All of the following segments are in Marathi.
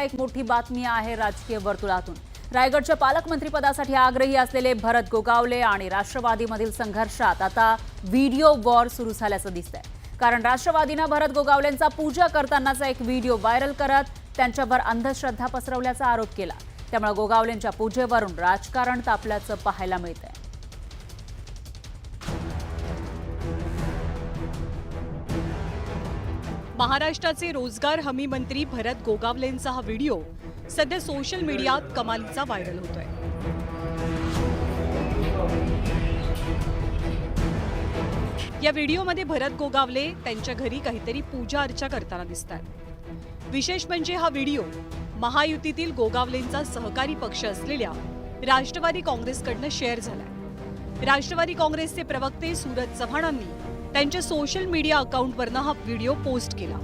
असलेला एक मोठी बातमी आहे राजकीय वर्तुळातून। रायगडच्या पालकमंत्रीपदासाठी आग्रही असलेले भरत गोगावले आणि राष्ट्रवादीमधील संघर्षात आता व्हिडिओ वॉर सुरू झाल्याचं दिसतंय। कारण राष्ट्रवादीने भरत गोगावलेंचा पूजा करतानाचा एक व्हिडिओ व्हायरल करत त्यांच्यावर अंधश्रद्धा पसरवल्याचा आरोप केला। त्यामुळे गोगावलेंच्या पूजेवरून राजकारण तापल्याचं पाहायला मिळतंय। महाराष्ट्राचे रोजगार हमी मंत्री भरत गोगावलेंचा हा व्हिडिओ सध्या सोशल मीडियात कमालीचा व्हायरल होतोय। या व्हिडिओमध्ये भरत गोगावले त्यांच्या घरी काहीतरी पूजा अर्चा करताना दिसतात। विशेष म्हणजे हा व्हिडिओ महायुतीतील गोगावलेंचा सहकारी पक्ष असलेल्या राष्ट्रवादी काँग्रेसकडनं शेअर झालाय। राष्ट्रवादी काँग्रेसचे प्रवक्ते सूरज चव्हाणांनी त्यांच्या सोशल मीडिया अकाउंटवरनं हा व्हिडिओ पोस्ट केला।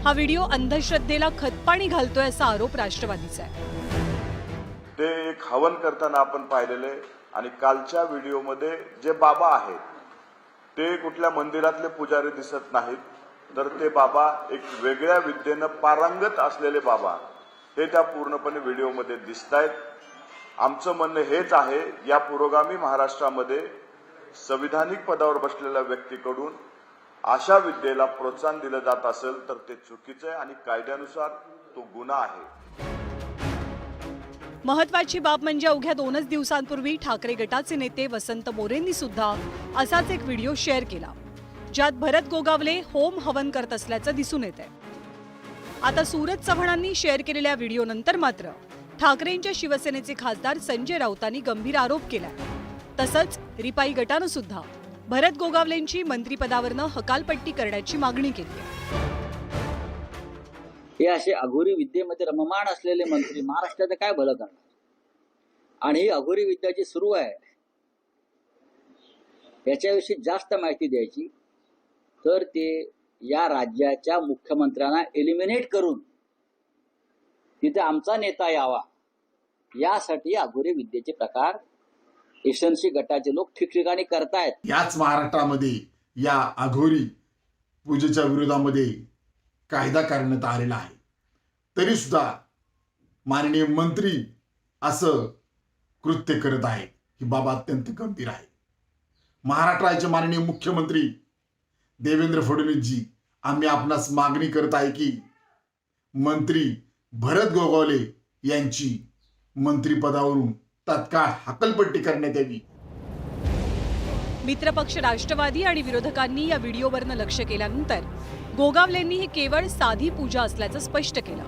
हा व्हिडिओ अंधश्रद्धेला खतपाणी घालतोय असा आरोप राष्ट्रवादीचा आहे। ते एक हवन करताना आपण पाहिलेले आणि कालच्या व्हिडिओमध्ये जे बाबा आहेत ते कुठल्या मंदिरातले पुजारी दिसत नाहीत, तर ते बाबा एक वेगळ्या विद्येनं पारंगत असलेले बाबा हे त्या पूर्णपणे व्हिडिओमध्ये दिसतायत। आमचं म्हणणं हेच आहे, या पुरोगामी महाराष्ट्रामध्ये संविधानिक पदावर बसलेल्या व्यक्तीकडून अशा विद्येला प्रोत्साहन दिलं जात असेल तर ते चुकीचं आहे आणि कायद्यानुसार तो गुन्हा आहे। महत्वाची बाब म्हणजे अवघ्या 2च दिवसांपूर्वी ठाकरे गटाचे नेते वसंत मोरेंनी सुद्धा असाच एक व्हिडिओ शेअर केला, ज्यात भरत गोगावले होम हवन करत असल्याचं दिसून येतंय। आता सूरज चव्हाणांनी शेअर केलेल्या व्हिडिओनंतर मात्र ठाकरेंच्या शिवसेनेचे खासदार संजय राऊतांनी गंभीर आरोप केलाय। तसंच रिपाई गटानं सुद्धा भरत गोगावलेंची मंत्रिपदावरनं हकालपट्टी करण्याची मागणी केली आहे। हे असे अघोरी विद्येमध्ये रममाण असलेले मंत्री महाराष्ट्राचं काय भलं करणार? आणि ही अघोरी विद्या जी सुरू आहे याच्याविषयी जास्त माहिती द्यायची तर ते या राज्याच्या मुख्यमंत्र्यांना एलिमिनेट करून तिथे आमचा नेता यावा, यासाठी अघोरी विद्येचे प्रकार एसएनसी गटाचे लोक ठिकठिकाणी करतायत। याच महाराष्ट्रामध्ये या अघोरी पूजेच्या विरोधामध्ये कायदा करण्यात आलेला आहे, तरी सुद्धा माननीय मंत्री असं कृत्य करत आहे ही बाब अत्यंत गंभीर आहे। महाराष्ट्राचे माननीय मुख्यमंत्री देवेंद्र फडणवीसजी, आम्ही आपणास मागणी करत आहे की मंत्री भरत गोगावले यांची मंत्रिपदावरून तत्काळ हकालपट्टी करण्यात यावी। मित्रपक्ष राष्ट्रवादी आणि विरोधकांनी या व्हिडिओवरनं लक्ष केल्यानंतर गोगावलेंनी हे केवळ साधी पूजा असल्याचं स्पष्ट केलं।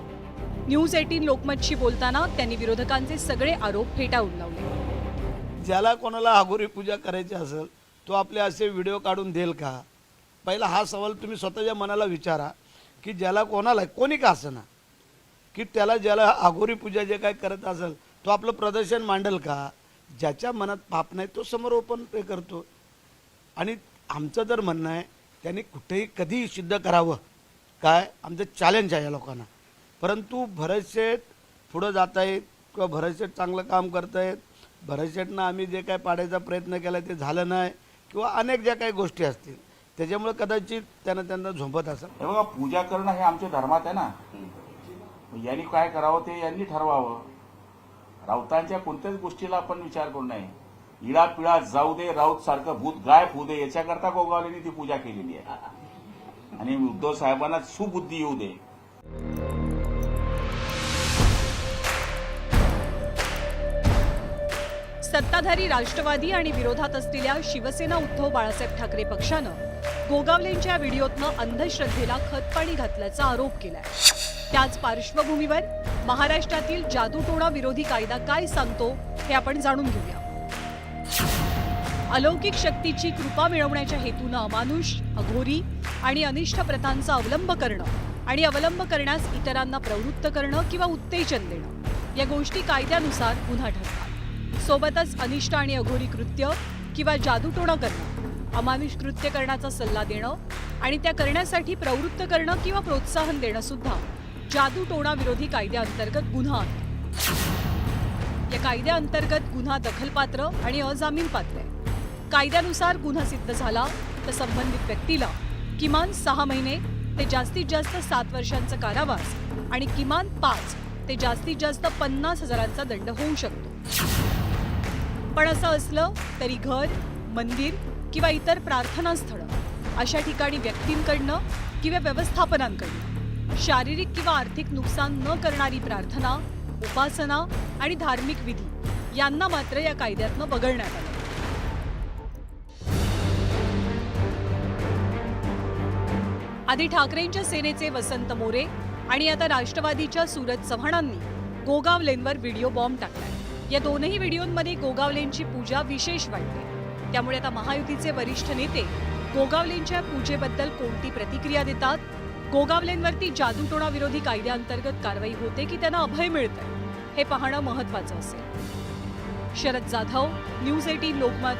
न्यूज 18 लोकमतशी बोलताना त्यांनी विरोधकांचे सगळे आरोप फेटाळून लावले। ज्याला कोणाला अघोरी पूजा करायची असेल तो आपले असे व्हिडिओ काढून देईल का? पहिला हा सवाल तुम्ही स्वतःच्या मनाला विचारा की ज्याला कोणाला कोणी का असं ना की ज्याला अघोरी पूजा जे काय करत असेल तो आपलं प्रदर्शन मांडल का? ज्याच्या मनात पाप नाही तो समोर ओपन पे करतो। आणि आमचं जर म्हणणं आहे त्यांनी कुठेही कधीही सिद्ध करावं, काय आमचं चॅलेंज आहे या लोकांना। परंतु भरत शेठ पुढं जात आहेत किंवा भरत शेठ चांगलं काम करत आहेत, भरत शेठनं आम्ही जे काय पाडायचा प्रयत्न केला ते झालं नाही किंवा अनेक ज्या काही गोष्टी असतील त्याच्यामुळे कदाचित त्यांना झोंबत असेल। हे बघा, पूजा करणं हे आमच्या धर्मात आहे ना, यांनी काय करावं ते यांनी ठरवावं। राऊतांच्या कोणत्याच गोष्टीला आपण विचार करू नये। इडा पिळा जाऊ दे, राऊत सारखं भूत गायब होऊ दे, याच्याकरता गोगावलेंनी ती पूजा केलेली आहे आणि उद्धव साहेबांना सुबुद्धी येऊ दे। सत्ताधारी राष्ट्रवादी आणि विरोधात असलेल्या शिवसेना उद्धव बाळासाहेब ठाकरे पक्षानं गोगावलेंच्या व्हिडिओतनं अंधश्रद्धेला खतपाणी घातल्याचा आरोप केलाय। त्याच पार्श्वभूमीवर महाराष्ट्रातील जादूटोणा विरोधी कायदा काय सांगतो हे आपण जाणून घेऊया। अलौकिक शक्तीची कृपा मिळवण्याच्या हेतूनं अमानुष, अघोरी आणि अनिष्ट प्रथांचा अवलंब करणं आणि अवलंब करण्यास इतरांना प्रवृत्त करणं किंवा उत्तेजन देणं या गोष्टी कायद्यानुसार गुन्हा ठरतात। सोबतच अनिष्ट आणि अघोरी कृत्य किंवा जादूटोणा करणं, अमानुष कृत्य करण्याचा सल्ला देणं आणि त्या करण्यासाठी प्रवृत्त करणं किंवा प्रोत्साहन देणं सुद्धा जादूटोणा विरोधी कायद्याअंतर्गत गुन्हा आहे। या कायद्याअंतर्गत गुन्हा दखलपात्र आणि अजामीनपात्र आहे। कायद्यानुसार गुन्हा सिद्ध झाला तर संबंधित व्यक्तीला किमान 6 महिने ते जास्तीत जास्त 7 वर्षांचा कारावास आणि किमान 5 ते जास्तीत जास्त 50,000चा दंड होऊ शकतो. पण असं असलं तरी घर, मंदिर किंवा इतर प्रार्थनास्थळं अशा ठिकाणी व्यक्तींकडनं किंवा व्यवस्थापनांकडनं शारीरिक किंवा आर्थिक नुकसान न करणारी प्रार्थना, उपासना आणि धार्मिक विधी यांना मात्र या कायद्यातनं वगळण्यात आलं. आधी ठाकरेंच्या सेनेचे वसंत मोरे आणि आता राष्ट्रवादीच्या सूरज चव्हाणांनी गोगावलेंवर व्हिडिओ बॉम्ब टाकलाय. या दोनही व्हिडिओमध्ये गोगावलेंची पूजा विशेष वाटते. त्यामुळे आता महायुतीचे वरिष्ठ नेते गोगावलेंच्या पूजेबद्दल कोणती प्रतिक्रिया देतात? गोगावलेंवरती जादूटोणा विरोधी कायद्याअंतर्गत कारवाई होते की त्यांना अभय मिळतंय हे पाहणं महत्त्वाचं असेल. शरद जाधव, न्यूज 18 लोकमत,